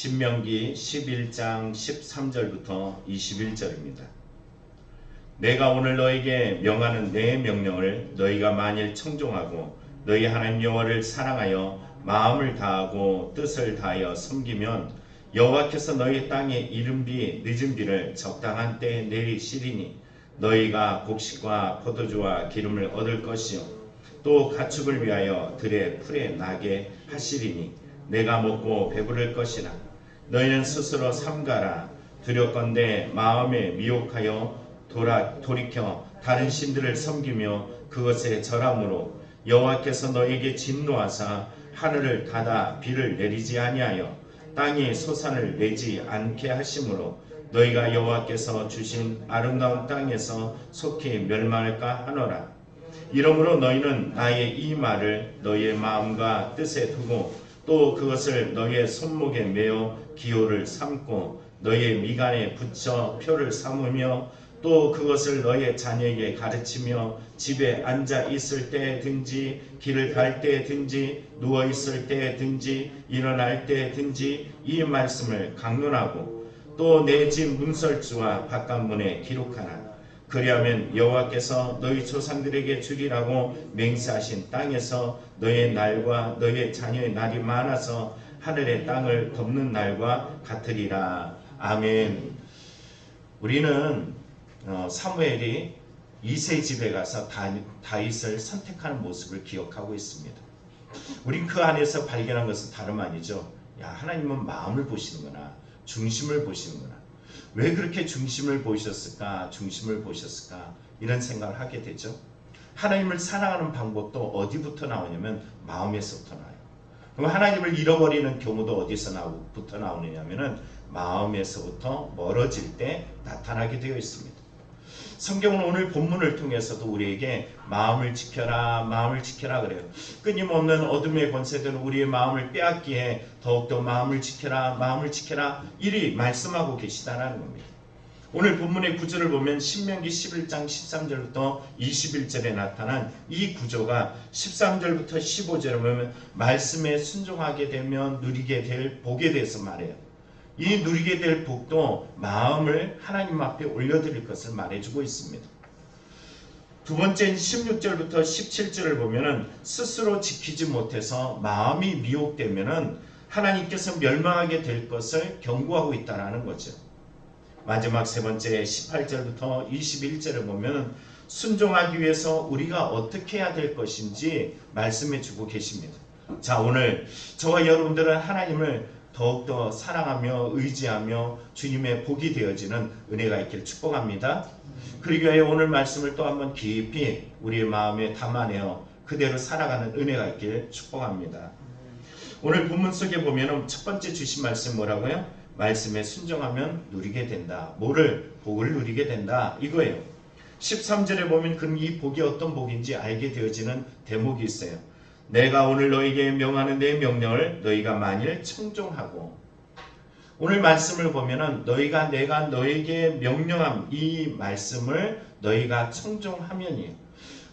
신명기 11장 13절부터 21절입니다. 내가 오늘 너에게 명하는 내 명령을 너희가 만일 청종하고 너희 하나님 여호와를 사랑하여 마음을 다하고 뜻을 다하여 섬기면 여호와께서 너희 땅에 이른 비 늦은 비를 적당한 때에 내리시리니 너희가 곡식과 포도주와 기름을 얻을 것이요 또 가축을 위하여 들의 풀에 나게 하시리니 내가 먹고 배부를 것이라. 너희는 스스로 삼가라. 두렵건대 마음에 미혹하여 돌이켜 다른 신들을 섬기며 그것에 절함으로 여호와께서 너희에게 진노하사 하늘을 닫아 비를 내리지 아니하여 땅이 소산을 내지 않게 하심으로 너희가 여호와께서 주신 아름다운 땅에서 속히 멸망할까 하노라. 이러므로 너희는 나의 이 말을 너희의 마음과 뜻에 두고 또 그것을 너희의 손목에 메어 기호를 삼고 너희의 미간에 붙여 표를 삼으며 또 그것을 너희의 자녀에게 가르치며 집에 앉아 있을 때든지 길을 갈 때든지 누워 있을 때든지 일어날 때든지 이 말씀을 강론하고 또 내 집 문설주와 바깥문에 기록하라. 그리하면 여호와께서 너희 조상들에게 주리라고 맹세하신 땅에서 너희의 날과 너희의 자녀의 날이 많아서 하늘의 땅을 덮는 날과 같으리라. 아멘. 우리는 사무엘이 이새의 집에 가서 다윗을 선택하는 모습을 기억하고 있습니다. 우린 그 안에서 발견한 것은 다름 아니죠. 야, 하나님은 마음을 보시는구나. 중심을 보시는구나. 왜 그렇게 중심을 보셨을까? 이런 생각을 하게 되죠. 하나님을 사랑하는 방법도 어디부터 나오냐면 마음에서부터 나와요. 그럼 하나님을 잃어버리는 경우도 어디서부터 나오느냐면은 마음에서부터 멀어질 때 나타나게 되어 있습니다. 성경은 오늘 본문을 통해서도 우리에게 마음을 지켜라 그래요. 끊임없는 어둠의 권세들은 우리의 마음을 빼앗기에 더욱더 마음을 지켜라 이리 말씀하고 계시다는 겁니다. 오늘 본문의 구절을 보면 신명기 11장 13절부터 21절에 나타난 이 구조가 13절부터 15절에 보면 말씀에 순종하게 되면 누리게 될 복에 대해서 말해요. 이 누리게 될 복도 마음을 하나님 앞에 올려드릴 것을 말해주고 있습니다. 두 번째는 16절부터 17절을 보면은 스스로 지키지 못해서 마음이 미혹되면은 하나님께서 멸망하게 될 것을 경고하고 있다는 거죠. 마지막 세 번째 18절부터 21절을 보면은 순종하기 위해서 우리가 어떻게 해야 될 것인지 말씀해 주고 계십니다. 자, 오늘 저와 여러분들은 하나님을 더욱더 사랑하며 의지하며 주님의 복이 되어지는 은혜가 있기를 축복합니다. 그리고 오늘 말씀을 또 한번 깊이 우리의 마음에 담아내어 그대로 살아가는 은혜가 있기를 축복합니다. 오늘 본문 속에 보면 첫 번째 주신 말씀 뭐라고요? 말씀에 순종하면 누리게 된다. 복을 누리게 된다. 이거예요. 13절에 보면 그럼 이 복이 어떤 복인지 알게 되어지는 대목이 있어요. 내가 오늘 너에게 명하는 내 명령을 너희가 만일 청종하고. 오늘 말씀을 보면은 내가 너에게 명령한 이 말씀을 너희가 청종하면이에요.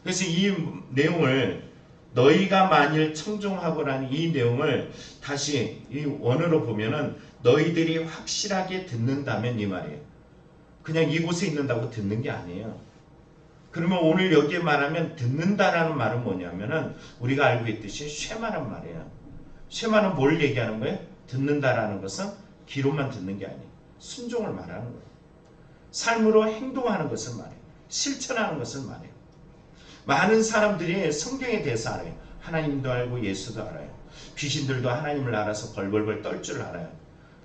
그래서 이 내용을 너희가 만일 청종하고라는 이 내용을 다시 이 원어로 보면은 너희들이 확실하게 듣는다면 이 말이에요. 그냥 이곳에 있는다고 듣는 게 아니에요. 그러면 오늘 여기에 말하면 듣는다라는 말은 뭐냐면은 우리가 알고 있듯이 쉐마란 말이에요. 쉐마는 뭘 얘기하는 거예요? 듣는다라는 것은 귀로만 듣는 게 아니에요. 순종을 말하는 거예요. 삶으로 행동하는 것을 말해요. 실천하는 것을 말해요. 많은 사람들이 성경에 대해서 알아요. 하나님도 알고 예수도 알아요. 귀신들도 하나님을 알아서 벌벌벌 떨 줄 알아요.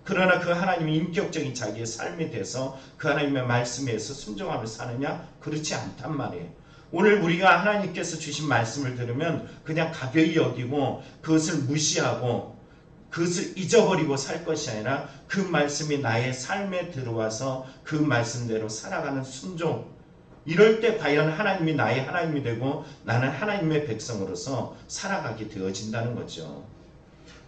그러나 그 하나님의 인격적인 자기의 삶에 대해서 그 하나님의 말씀에 의해서 순종하며 사느냐? 그렇지 않단 말이에요. 오늘 우리가 하나님께서 주신 말씀을 들으면 그냥 가벼이 여기고 그것을 무시하고 그것을 잊어버리고 살 것이 아니라 그 말씀이 나의 삶에 들어와서 그 말씀대로 살아가는 순종. 이럴 때 과연 하나님이 나의 하나님이 되고 나는 하나님의 백성으로서 살아가게 되어진다는 거죠.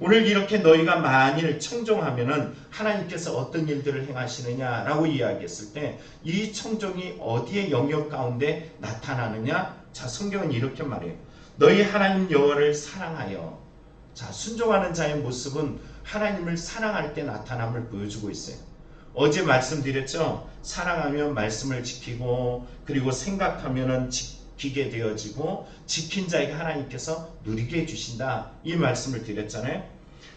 오늘 이렇게 너희가 만일 청종하면은 하나님께서 어떤 일들을 행하시느냐라고 이야기했을 때 이 청종이 어디의 영역 가운데 나타나느냐? 자, 성경은 이렇게 말해요. 너희 하나님 여호와를 사랑하여. 자, 순종하는 자의 모습은 하나님을 사랑할 때 나타남을 보여주고 있어요. 어제 말씀드렸죠. 사랑하면 말씀을 지키고 그리고 생각하면은 지키게 되어지고 지킨 자에게 하나님께서 누리게 해주신다. 이 말씀을 드렸잖아요.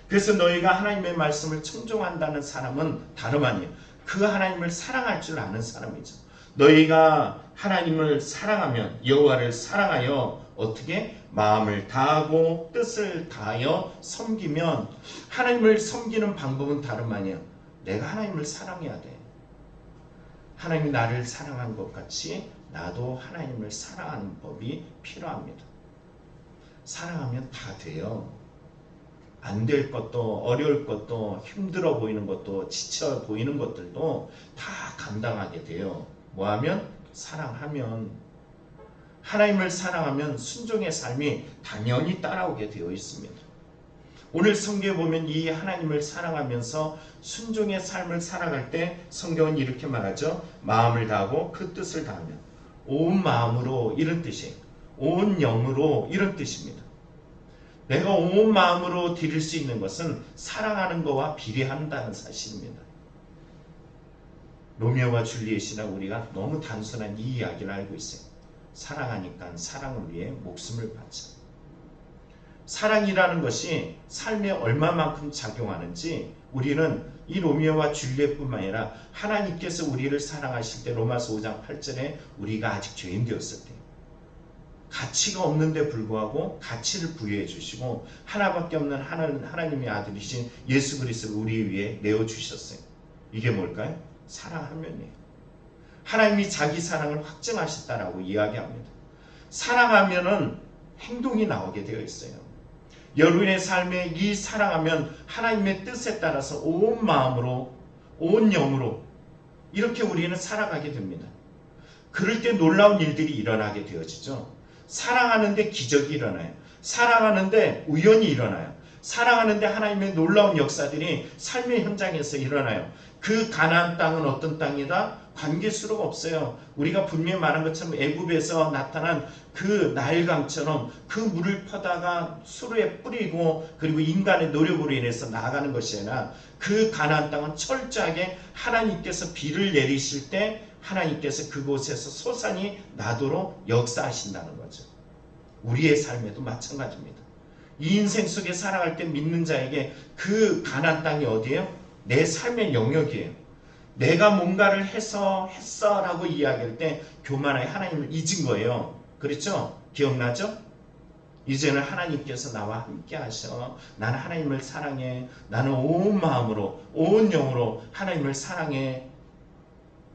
그래서 너희가 하나님의 말씀을 청종한다는 사람은 다름 아니에요. 그 하나님을 사랑할 줄 아는 사람이죠. 너희가 하나님을 사랑하면 여호와를 사랑하여 어떻게 마음을 다하고 뜻을 다하여 섬기면 하나님을 섬기는 방법은 다름 아니에요. 내가 하나님을 사랑해야 돼. 하나님이 나를 사랑한 것 같이 나도 하나님을 사랑하는 법이 필요합니다. 사랑하면 다 돼요. 안 될 것도 어려울 것도 힘들어 보이는 것도 지쳐 보이는 것들도 다 감당하게 돼요. 뭐하면? 사랑하면. 하나님을 사랑하면 순종의 삶이 당연히 따라오게 되어 있습니다. 오늘 성경에 보면 이 하나님을 사랑하면서 순종의 삶을 살아갈 때 성경은 이렇게 말하죠. 마음을 다하고 그 뜻을 다하면. 온 마음으로 이런 뜻이에요. 온 영으로 이런 뜻입니다. 내가 온 마음으로 드릴 수 있는 것은 사랑하는 것과 비례한다는 사실입니다. 로미오와 줄리엣이나 우리가 너무 단순한 이 이야기를 알고 있어요. 사랑하니까 사랑을 위해 목숨을 바쳐. 사랑이라는 것이 삶에 얼마만큼 작용하는지 우리는 이 로미오와 줄리엣뿐만 아니라 하나님께서 우리를 사랑하실 때 로마서 5장 8절에 우리가 아직 죄인 되었을 때 가치가 없는데 불구하고 가치를 부여해 주시고 하나밖에 없는 하나님의 아들이신 예수 그리스도를 우리 위해 내어주셨어요. 이게 뭘까요? 사랑하면이에요. 하나님이 자기 사랑을 확증하셨다라고 이야기합니다. 사랑하면은 행동이 나오게 되어 있어요. 여러분의 삶에 이 사랑하면 하나님의 뜻에 따라서 온 마음으로 온 영으로 이렇게 우리는 살아가게 됩니다. 그럴 때 놀라운 일들이 일어나게 되어지죠. 사랑하는데 기적이 일어나요. 사랑하는데 우연이 일어나요. 사랑하는데 하나님의 놀라운 역사들이 삶의 현장에서 일어나요. 그 가나안 땅은 어떤 땅이다? 관계수로가 없어요. 우리가 분명히 말한 것처럼 애굽에서 나타난 그 나일강처럼 그 물을 퍼다가 수로에 뿌리고 그리고 인간의 노력으로 인해서 나아가는 것이 아니라 그 가나안 땅은 철저하게 하나님께서 비를 내리실 때 하나님께서 그곳에서 소산이 나도록 역사하신다는 거죠. 우리의 삶에도 마찬가지입니다. 이 인생 속에 살아갈 때 믿는 자에게 그 가나안 땅이 어디예요? 내 삶의 영역이에요. 내가 뭔가를 했어라고 이야기할 때 교만하게 하나님을 잊은 거예요. 그렇죠? 기억나죠? 이제는 하나님께서 나와 함께 하셔. 나는 하나님을 사랑해. 나는 온 마음으로 온 영으로 하나님을 사랑해.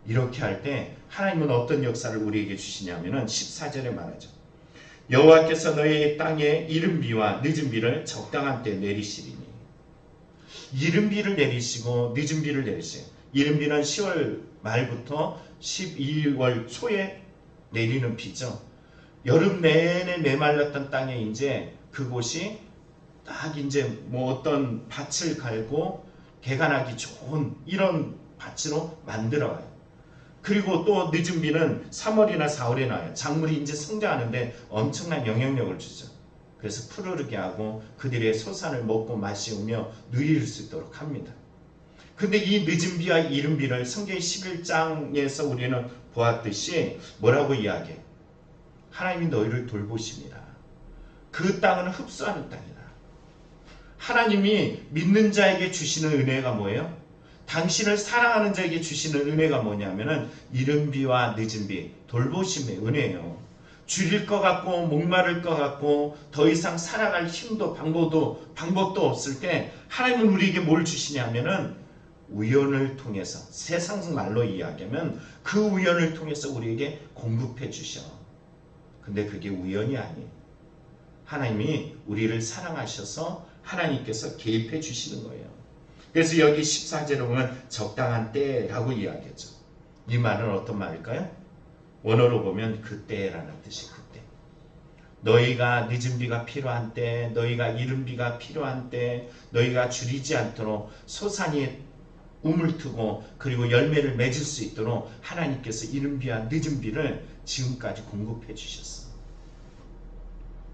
이렇게 할 때 하나님은 어떤 역사를 우리에게 주시냐면은 14절에 말하죠. 여호와께서 너희 땅에 이른 비와 늦은 비를 적당한 때 내리시리니. 이른 비를 내리시고 늦은 비를 내리세요. 이른 비는 10월 말부터 12월 초에 내리는 비죠. 여름 내내 메말랐던 땅에 이제 그곳이 딱 이제 뭐 어떤 밭을 갈고 개간하기 좋은 이런 밭으로 만들어가요. 그리고 또 늦은 비는 3월이나 4월에 나요. 작물이 이제 성장하는데 엄청난 영향력을 주죠. 그래서 푸르르게 하고 그들의 소산을 먹고 마시며 누릴 수 있도록 합니다. 근데 이 늦은 비와 이른 비를 성경 11장에서 우리는 보았듯이 뭐라고 이야기해? 하나님이 너희를 돌보십니다. 그 땅은 흡수하는 땅이다. 하나님이 믿는 자에게 주시는 은혜가 뭐예요? 당신을 사랑하는 자에게 주시는 은혜가 뭐냐면은 이른 비와 늦은 비, 돌보심의 은혜예요. 줄일 것 같고 목마를 것 같고 더 이상 살아갈 힘도 방법도 없을 때 하나님은 우리에게 뭘 주시냐면은 우연을 통해서 세상 말로 이야기하면 그 우연을 통해서 우리에게 공급해 주셔. 근데 그게 우연이 아니에요. 하나님이 우리를 사랑하셔서 하나님께서 개입해 주시는 거예요. 그래서 여기 14절에 보면 적당한 때라고 이야기하죠. 이 말은 어떤 말일까요? 원어로 보면 그때라는 뜻이 그때. 너희가 늦은 비가 필요한 때, 너희가 이른 비가 필요한 때, 너희가 줄이지 않도록 소산이 움을 트고 그리고 열매를 맺을 수 있도록 하나님께서 이른 비와 늦은 비를 지금까지 공급해 주셨어.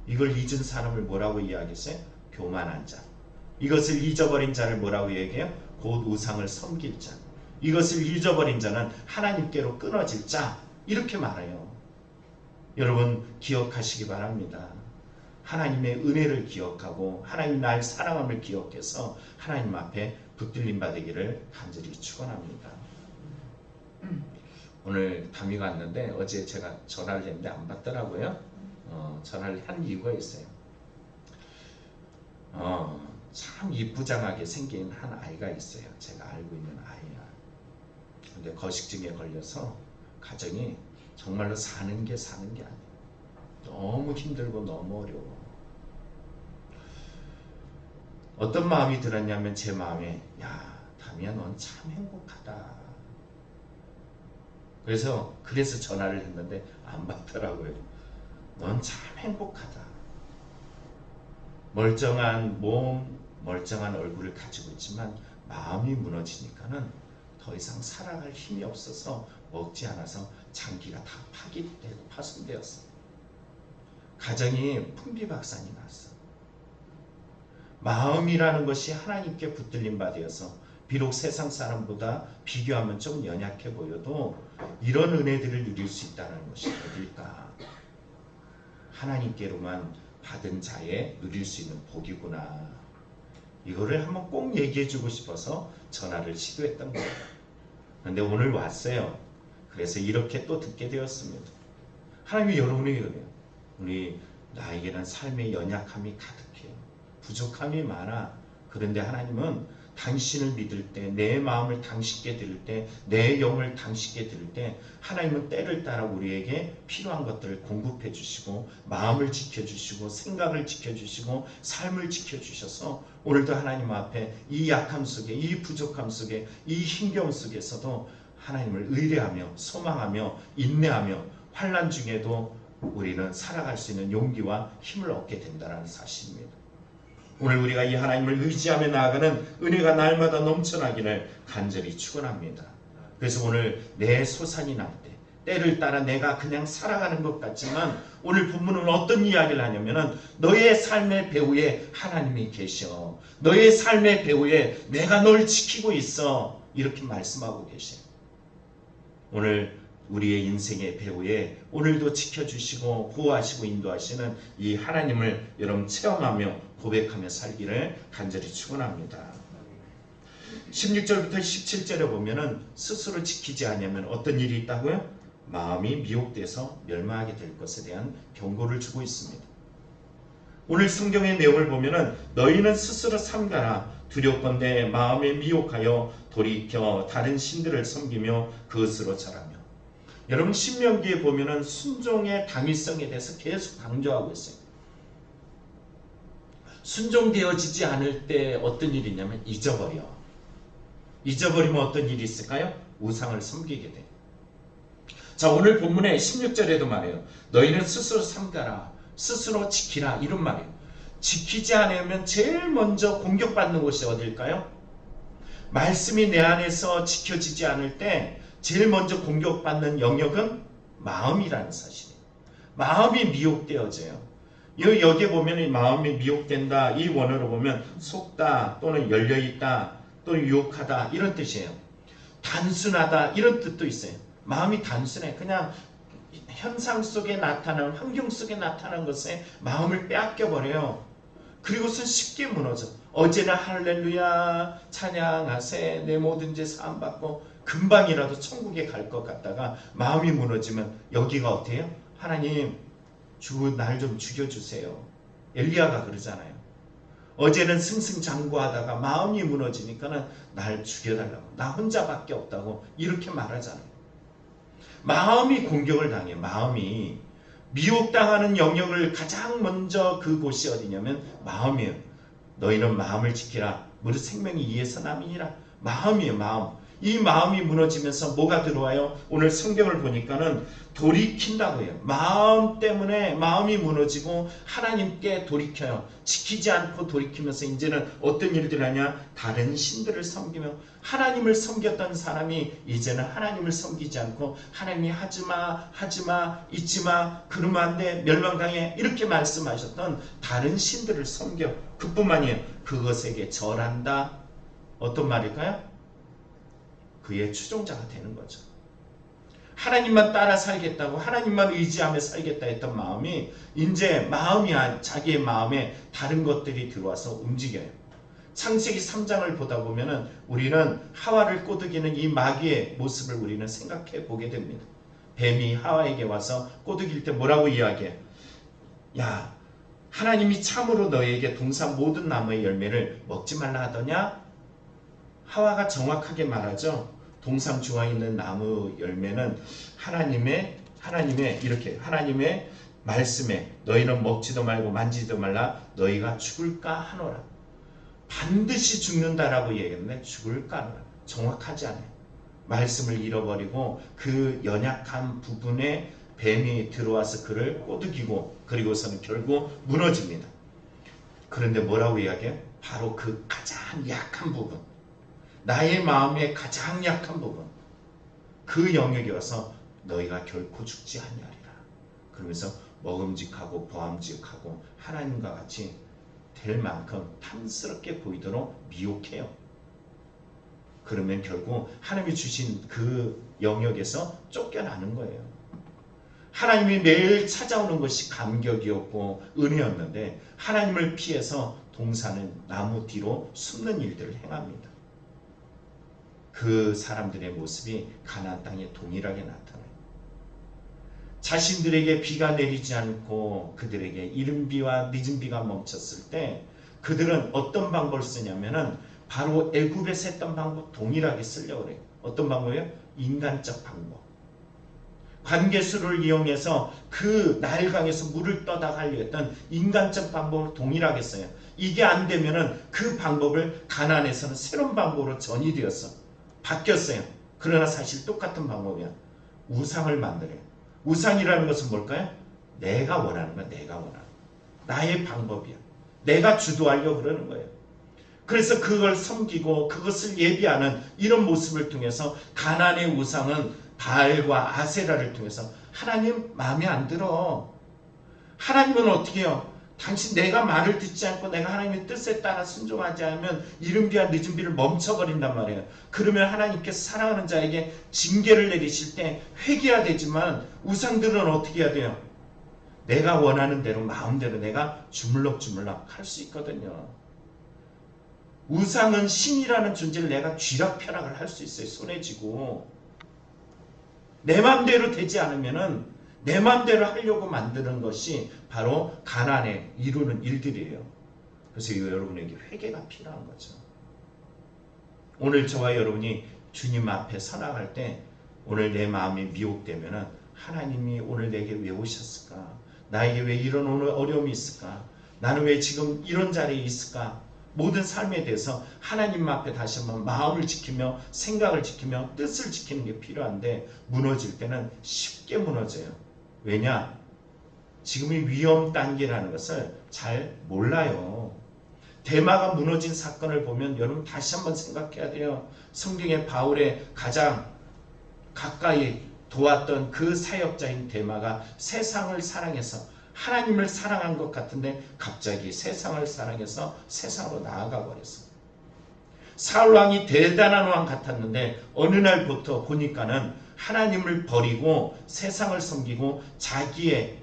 이걸 잊은 사람을 뭐라고 이야기했어요? 교만한 자. 이것을 잊어버린 자를 뭐라고 얘기해요? 곧 우상을 섬길 자. 이것을 잊어버린 자는 하나님께로 끊어질 자. 이렇게 말해요. 여러분 기억하시기 바랍니다. 하나님의 은혜를 기억하고 하나님 날 사랑함을 기억해서 하나님 앞에 붙들림 받으기를 간절히 축원합니다. 오늘 담이가 왔는데 어제 제가 전화를 했는데 안 받더라고요. 전화를 한 이유가 있어요. 참 이쁘장하게 생긴 한 아이가 있어요. 제가 알고 있는 아이야. 근데 거식증에 걸려서 가정이 정말로 사는 게 아니에요. 너무 힘들고 너무 어려워. 어떤 마음이 들었냐면 제 마음에, 야 담이야 넌 참 행복하다. 그래서 전화를 했는데 안 받더라고요. 넌 참 행복하다. 멀쩡한 몸, 멀쩡한 얼굴을 가지고 있지만 마음이 무너지니까는 더 이상 살아갈 힘이 없어서 먹지 않아서 장기가 다 파괴되고 파손되었어. 가정이 풍비박산이 났어. 마음이라는 것이 하나님께 붙들림 받아서 비록 세상 사람보다 비교하면 좀 연약해 보여도 이런 은혜들을 누릴 수 있다는 것이 어딜까? 하나님께로만 받은 자에 누릴 수 있는 복이구나. 이거를 한번 꼭 얘기해 주고 싶어서 전화를 시도했던 거예요. 그런데 오늘 왔어요. 그래서 이렇게 또 듣게 되었습니다. 하나님이 여러분에게 그래요. 우리 나에게는 삶의 연약함이 가득해요. 부족함이 많아. 그런데 하나님은 당신을 믿을 때, 내 마음을 당신께 드릴 때, 내 영을 당신께 드릴 때 하나님은 때를 따라 우리에게 필요한 것들을 공급해 주시고 마음을 지켜주시고 생각을 지켜주시고 삶을 지켜주셔서 오늘도 하나님 앞에 이 약함 속에, 이 부족함 속에, 이 힘겨움 속에서도 하나님을 의뢰하며 소망하며 인내하며 환난 중에도 우리는 살아갈 수 있는 용기와 힘을 얻게 된다는 사실입니다. 오늘 우리가 이 하나님을 의지하며 나아가는 은혜가 날마다 넘쳐나기를 간절히 축원합니다. 그래서 오늘 내 소산이 날 때, 때를 따라 내가 그냥 살아가는 것 같지만 오늘 본문은 어떤 이야기를 하냐면은 너의 삶의 배후에 하나님이 계셔. 너의 삶의 배후에 내가 널 지키고 있어. 이렇게 말씀하고 계셔요. 오늘 우리의 인생의 배후에 오늘도 지켜주시고 보호하시고 인도하시는 이 하나님을 여러분 체험하며 고백하며 살기를 간절히 축원합니다. 16절부터 17절에 보면은 스스로 지키지 않으면 어떤 일이 있다고요? 마음이 미혹돼서 멸망하게 될 것에 대한 경고를 주고 있습니다. 오늘 성경의 내용을 보면은 너희는 스스로 삼가라. 두렵건대 마음에 미혹하여 돌이켜 다른 신들을 섬기며 그것으로 절하며. 여러분 신명기에 보면은 순종의 당위성에 대해서 계속 강조하고 있어요. 순종되어지지 않을 때 어떤 일이 있냐면 잊어버려. 잊어버리면 어떤 일이 있을까요? 우상을 섬기게 돼. 자, 오늘 본문의 16절에도 말해요. 너희는 스스로 삼가라. 스스로 지키라. 이런 말이에요. 지키지 않으면 제일 먼저 공격받는 곳이 어딜까요? 말씀이 내 안에서 지켜지지 않을 때 제일 먼저 공격받는 영역은 마음이라는 사실이에요. 마음이 미혹되어져요. 여기에 보면 마음이 미혹된다. 이 원어로 보면 속다 또는 열려있다 또는 유혹하다 이런 뜻이에요. 단순하다 이런 뜻도 있어요. 마음이 단순해. 그냥 현상 속에 나타나는 환경 속에 나타나는 것에 마음을 빼앗겨버려요. 그리고선 쉽게 무너져. 어제나 할렐루야 찬양하세 내 모든 죄 사함받고 금방이라도 천국에 갈 것 같다가 마음이 무너지면 여기가 어때요? 하나님 날 좀 죽여주세요. 엘리야가 그러잖아요. 어제는 승승장구하다가 마음이 무너지니까는 날 죽여달라고. 나 혼자밖에 없다고 이렇게 말하잖아요. 마음이 공격을 당해. 마음이 미혹당하는 영역을 가장 먼저 그곳이 어디냐면 마음이에요. 너희는 마음을 지키라. 무릇 생명이 이에서 남이니라. 마음이에요. 마음. 이 마음이 무너지면서 뭐가 들어와요? 오늘 성경을 보니까는 돌이킨다고 해요. 마음 때문에 마음이 무너지고 하나님께 돌이켜요. 지키지 않고 돌이키면서 이제는 어떤 일들을 하냐? 다른 신들을 섬기며, 하나님을 섬겼던 사람이 이제는 하나님을 섬기지 않고 하나님이 하지마 하지마 잊지마 그러면 안돼 멸망당해 이렇게 말씀하셨던 다른 신들을 섬겨. 그뿐만이에요. 그것에게 절한다. 어떤 말일까요? 그의 추종자가 되는 거죠. 하나님만 따라 살겠다고, 하나님만 의지하며 살겠다 했던 마음이 이제 마음이 자기의 마음에 다른 것들이 들어와서 움직여요. 창세기 3장을 보다 보면은 우리는 하와를 꼬드기는 이 마귀의 모습을 우리는 생각해 보게 됩니다. 뱀이 하와에게 와서 꼬드길 때 뭐라고 이야기해? 야, 하나님이 참으로 너에게 동산 모든 나무의 열매를 먹지 말라 하더냐? 하와가 정확하게 말하죠. 동산 중앙에 있는 나무 열매는 하나님의 말씀에 너희는 먹지도 말고 만지지도 말라 너희가 죽을까 하노라. 반드시 죽는다라고 얘기했는데 죽을까 하노라. 정확하지 않아요. 말씀을 잃어버리고 그 연약한 부분에 뱀이 들어와서 그를 꼬드기고 그리고서는 결국 무너집니다. 그런데 뭐라고 이야기해요? 바로 그 가장 약한 부분, 나의 마음의 가장 약한 부분, 그 영역에 와서 너희가 결코 죽지 아니하리라. 그러면서 먹음직하고 보암직하고 하나님과 같이 될 만큼 탐스럽게 보이도록 미혹해요. 그러면 결국 하나님이 주신 그 영역에서 쫓겨나는 거예요. 하나님이 매일 찾아오는 것이 감격이었고 은혜였는데 하나님을 피해서 동산은 나무 뒤로 숨는 일들을 행합니다. 그 사람들의 모습이 가나안 땅에 동일하게 나타나요. 자신들에게 비가 내리지 않고 그들에게 이른 비와 늦은 비가 멈췄을 때 그들은 어떤 방법을 쓰냐면은 바로 애굽에서 했던 방법 동일하게 쓰려고 그래요. 어떤 방법이에요? 인간적 방법. 관계수를 이용해서 그 나일강에서 물을 떠다 가려 했던 인간적 방법을 동일하게 써요. 이게 안 되면은 그 방법을 가나안에서는 새로운 방법으로 전이되었어. 바뀌었어요. 그러나 사실 똑같은 방법이야. 우상을 만들어요. 우상이라는 것은 뭘까요? 내가 원하는 거야. 내가 원하는 거야. 나의 방법이야. 내가 주도하려고 그러는 거예요. 그래서 그걸 섬기고 그것을 예비하는 이런 모습을 통해서 가나안의 우상은 바알과 아세라를 통해서 하나님 마음에 안 들어. 하나님은 어떻게 해요? 당신 내가 말을 듣지 않고 내가 하나님의 뜻에 따라 순종하지 않으면 이른 비와 늦은 비를 멈춰버린단 말이에요. 그러면 하나님께서 사랑하는 자에게 징계를 내리실 때 회개해야 되지만 우상들은 어떻게 해야 돼요? 내가 원하는 대로 마음대로 내가 주물럭주물럭 할 수 있거든요. 우상은 신이라는 존재를 내가 쥐락펴락을 할 수 있어요. 손에 쥐고 내 마음대로 되지 않으면은 내 마음대로 하려고 만드는 것이 바로 가나안에 이루는 일들이에요. 그래서 이거 여러분에게 회개가 필요한 거죠. 오늘 저와 여러분이 주님 앞에 서나갈 때 오늘 내 마음이 미혹되면은 하나님이 오늘 내게 왜 오셨을까? 나에게 왜 이런 오늘 어려움이 있을까? 나는 왜 지금 이런 자리에 있을까? 모든 삶에 대해서 하나님 앞에 다시 한번 마음을 지키며 생각을 지키며 뜻을 지키는 게 필요한데 무너질 때는 쉽게 무너져요. 왜냐? 지금이 위험 단계라는 것을 잘 몰라요. 대마가 무너진 사건을 보면 여러분 다시 한번 생각해야 돼요. 성경의 바울의 가장 가까이 도왔던 그 사역자인 대마가 세상을 사랑해서 하나님을 사랑한 것 같은데 갑자기 세상을 사랑해서 세상으로 나아가 버렸어요. 사울왕이 대단한 왕 같았는데 어느 날부터 보니까는 하나님을 버리고 세상을 섬기고 자기의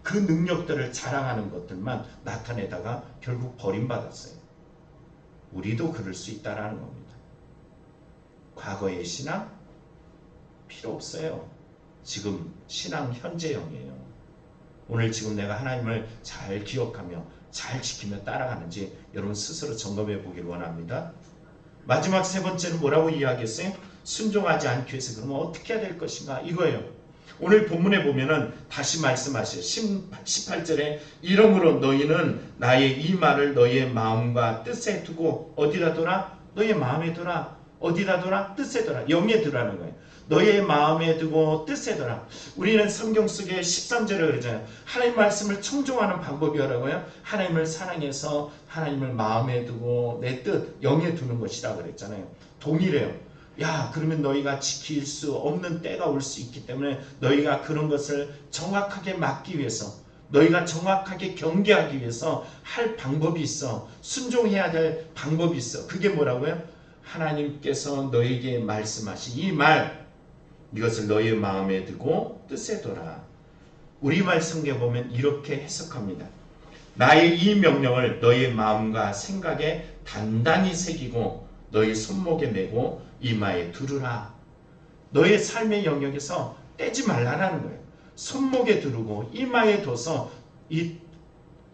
그 능력들을 자랑하는 것들만 나타내다가 결국 버림받았어요. 우리도 그럴 수 있다라는 겁니다. 과거의 신앙 필요 없어요. 지금 신앙 현재형이에요. 오늘 지금 내가 하나님을 잘 기억하며 잘 지키며 따라가는지 여러분 스스로 점검해 보길 원합니다. 마지막 세 번째는 뭐라고 이야기했어요? 순종하지 않기 위해서 그러면 어떻게 해야 될 것인가? 이거예요. 오늘 본문에 보면은 다시 말씀하셔요. 18절에 이러므로 너희는 나의 이 말을 너희의 마음과 뜻에 두고 어디다 둬라? 너희의 마음에 둬라. 어디다 두라? 뜻에 두라. 영에 두라는 거예요. 너의 마음에 두고 뜻에 두라. 우리는 성경 속에 13절에 그러잖아요. 하나님 말씀을 청종하는 방법이 뭐라고요? 하나님을 사랑해서 하나님을 마음에 두고 내 뜻 영에 두는 것이다 그랬잖아요. 동일해요. 야, 그러면 너희가 지킬 수 없는 때가 올 수 있기 때문에 너희가 그런 것을 정확하게 막기 위해서, 너희가 정확하게 경계하기 위해서 할 방법이 있어. 순종해야 될 방법이 있어. 그게 뭐라고요? 하나님께서 너에게 말씀하신 이 말, 이것을 너희의 마음에 두고 뜻에 둬라. 우리말 성경에 보면 이렇게 해석합니다. 나의 이 명령을 너희의 마음과 생각에 단단히 새기고 너희 손목에 메고 이마에 두르라. 너의 삶의 영역에서 떼지 말라는 거예요. 손목에 두르고 이마에 둬서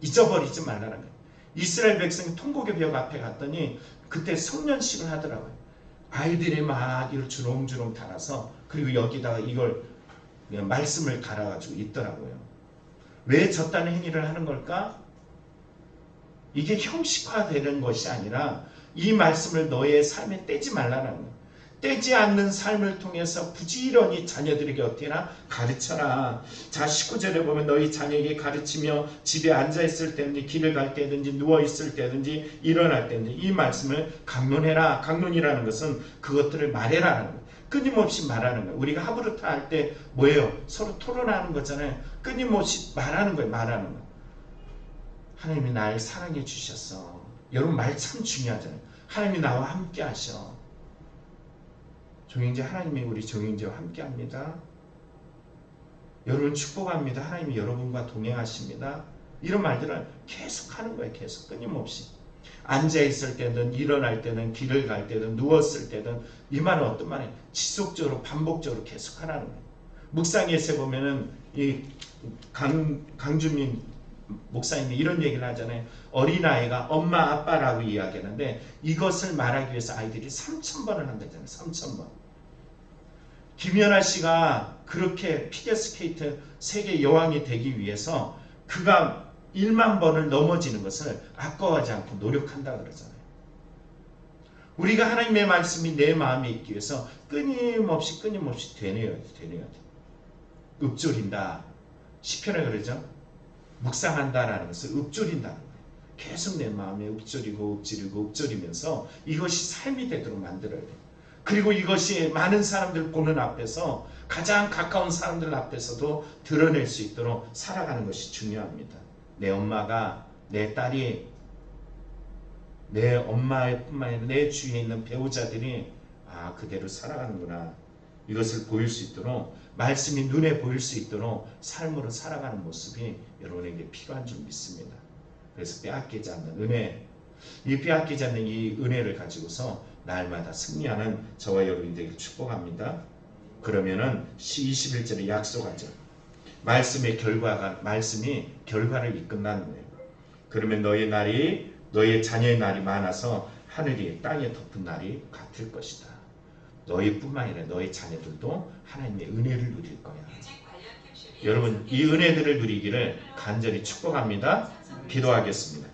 잊어버리지 말라는 거예요. 이스라엘 백성이 통곡의 벽 앞에 갔더니 그때 성년식을 하더라고요. 아이들이 막 이걸 주렁주렁 달아서, 그리고 여기다가 이걸 말씀을 갈아가지고 있더라고요. 왜 저딴 행위를 하는 걸까? 이게 형식화되는 것이 아니라 이 말씀을 너의 삶에 떼지 말라는 거예요. 떼지 않는 삶을 통해서 부지런히 자녀들에게 어떻게 하나 가르쳐라. 자, 19절에 보면 너희 자녀에게 가르치며 집에 앉아있을 때든지 길을 갈 때든지 누워있을 때든지 일어날 때든지 이 말씀을 강론해라. 강론이라는 것은 그것들을 말해라는 거예요. 끊임없이 말하는 거예요. 우리가 하부르타 할 때 뭐예요? 서로 토론하는 거잖아요. 끊임없이 말하는 거예요. 말하는 거예요. 하나님이 날 사랑해 주셨어. 여러분 말 참 중요하잖아요. 하나님이 나와 함께 하셔. 종행제, 하나님이 우리 종행제와 함께 합니다. 여러분 축복합니다. 하나님이 여러분과 동행하십니다. 이런 말들은 계속 하는 거예요. 계속 끊임없이. 앉아있을 때든 일어날 때든 길을 갈 때든 누웠을 때든 이 말은 어떤 말이에요? 지속적으로 반복적으로 계속 하라는 거예요. 묵상에서 보면은 이 강주민 목사님이 이런 얘기를 하잖아요. 어린아이가 엄마 아빠라고 이야기하는데 이것을 말하기 위해서 아이들이 3,000번을 한다잖아요. 3,000번. 김연아 씨가 그렇게 피겨스케이트 세계 여왕이 되기 위해서 그가 1만 번을 넘어지는 것을 아까워하지 않고 노력한다 그러잖아요. 우리가 하나님의 말씀이 내 마음에 있기 위해서 끊임없이 되뇌어야 돼. 읊조린다. 시편에 그러죠. 묵상한다라는 것을 읊조린다는 거예요. 계속 내 마음에 읊조리면서 이것이 삶이 되도록 만들어야 돼요. 그리고 이것이 많은 사람들 보는 앞에서, 가장 가까운 사람들 앞에서도 드러낼 수 있도록 살아가는 것이 중요합니다. 내 엄마가, 내 딸이, 내 엄마의 뿐만 아니라 내 주위에 있는 배우자들이 그대로 살아가는구나. 이것을 보일 수 있도록, 말씀이 눈에 보일 수 있도록 삶으로 살아가는 모습이 여러분에게 필요한 줄 믿습니다. 그래서 빼앗기지 않는 은혜, 이 빼앗기지 않는 이 은혜를 가지고서 날마다 승리하는 저와 여러분이 되길 축복합니다. 그러면은 21절에 약속하죠. 말씀이 결과를 이끈다는 거예요. 그러면 너의 자녀의 날이 많아서 하늘이 땅에 덮은 날이 같을 것이다. 너희뿐만 아니라 너희 자녀들도 하나님의 은혜를 누릴 거야. 여러분 이 은혜들을 누리기를 간절히 축복합니다. 기도하겠습니다.